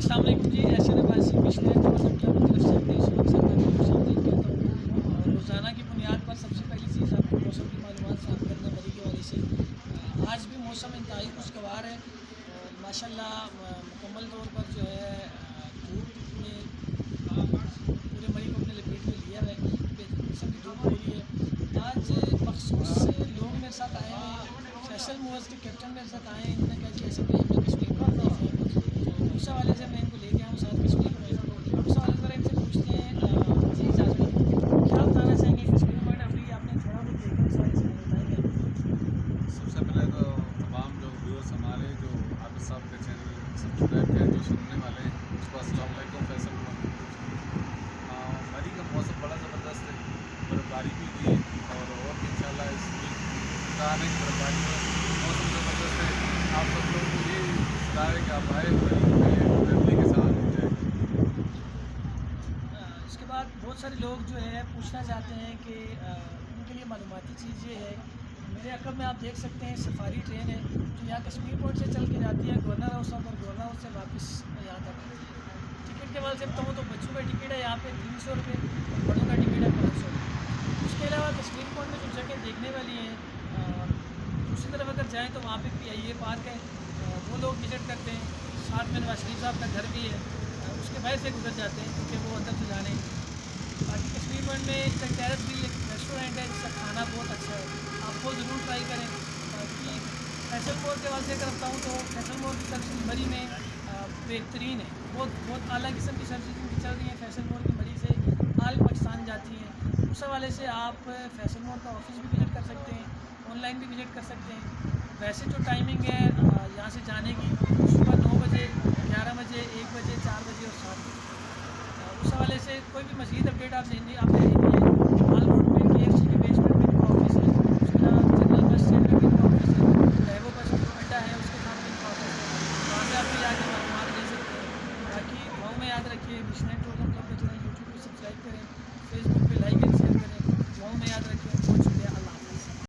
अस्सलाम वालेकुम जी। ऐसे नवासी पिछले मौसम की आपकी तरफ से अपने इस वक्त से मैं खुशामदीद कहता हूँ और रोज़ाना की बुनियाद पर सबसे पहली चीज़ आपको मौसम की मालूमात फ़राहम करना मरी के हवाले से। आज भी मौसम इंतहाई खुशगवार है और माशाल्लाह मुकम्मल तौर पर जो है धूप ने पूरे मरी को अपने लपेट में लिया है। बेकिस्म की धूप हो रही है। आज मखसूस लोग मेरे साथ आए हैं, फैसल मूवर्स के कैप्टन मेरे साथ आए हैं। इन्होंने कहा जी ऐसे भी हम कश्मीर में हैं, तो उस हवाले से मैं इनको लेके आऊँ साथ कश्मीर में। उस हवाले से ज़रा इनसे पूछते हैं। जी जाज़मी, क्या बताना चाहेंगे कश्मीर पॉइंट ऑफ व्यू? आपने थोड़ा बहुत देखा है, सारे से बताएंगे। सबसे पहले तो तमाम जो व्यूअर्स हमारे जो आबिद साहब के चैनल सब्सक्राइब करें, जो सुनने वाले हैं उसको अस्सलाम वालेकुम। फैसल मरी का मौसम बड़ा ज़बरदस्त है, बर्फ़बारी भी हुई है और भी इंशाल्लाह इस का आने की बर्फ़बारी में मौसम ज़बरदस्त है। आप सब लोग को ये सलाह है कि आप आए मरी में फैमिली के साथ एंजॉय। इसके बाद बहुत सारे लोग जो है पूछना चाहते हैं कि उनके लिए मालूमाती चीज़ ये है, मेरे अकब में आप देख सकते हैं सफारी ट्रेन है जो यहाँ कश्मीर पोर्ट से चल के जाती है गवर्नर हाउस तक और गवर्नर हाउस से वापस यहाँ तक आती है। टिकट के वाले से बताऊँ तो बच्चों का टिकट है यहाँ पे 300 रुपये और बड़ों का टिकट है 500 रुपये। उसके अलावा कश्मीर पोर्ट में जो जगह देखने वाली हैं, दूसरी तरफ अगर जाएँ तो वहाँ पे PIA पार्क है, वो लोग विज़िट करते हैं। साथ में नवाज शरीफ साहब का घर भी है, उसके बाहर से गुजर जाते हैं क्योंकि वो अंदर से जाने। बाकी कश्मीर पॉइंट में एक टेरेस भी एक रेस्टोरेंट है जिसका खाना बहुत अच्छा है, आप वो ज़रूर ट्राई करें। बाकी फैसल मोर के वाले से अगर बताऊँ तो फैसल मोर की सर्विस मरी में बेहतरीन है, बहुत बहुत आला किस्म की सर्विस इनकी चल रही है। फैसल मोर की मरी से आल पाकिस्तान जाती हैं। उस हवाले से आप फैसल मोर का ऑफिस भी विज़िट कर सकते हैं, ऑनलाइन भी विज़िट कर सकते हैं। वैसे जो टाइमिंग है यहाँ से जाने की, सुबह 9 बजे, 11 बजे, 1 बजे, 4 बजे और 7 बजे। उस हवाले से कोई भी मज़ीद अपडेट आप